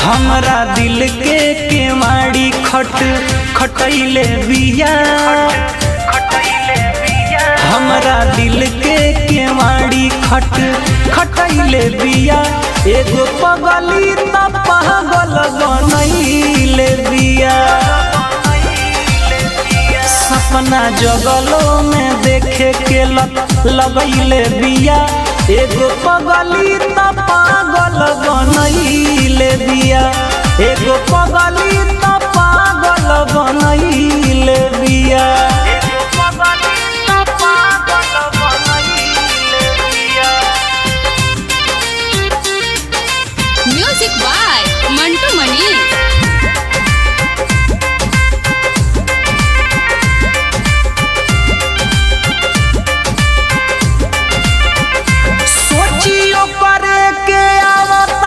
हमरा दिल के केवाड़ी खटैले बिया। हमरा दिल के केवाड़ी खटैले बिया। एगो पगली त पागल बनैले बिया। सपना जगलो में देखे के लगैले बिया। एगो पगली त पागल बनैले बिया। एगो पगली त पागल बनैले बिया। Music by Mantu Mani.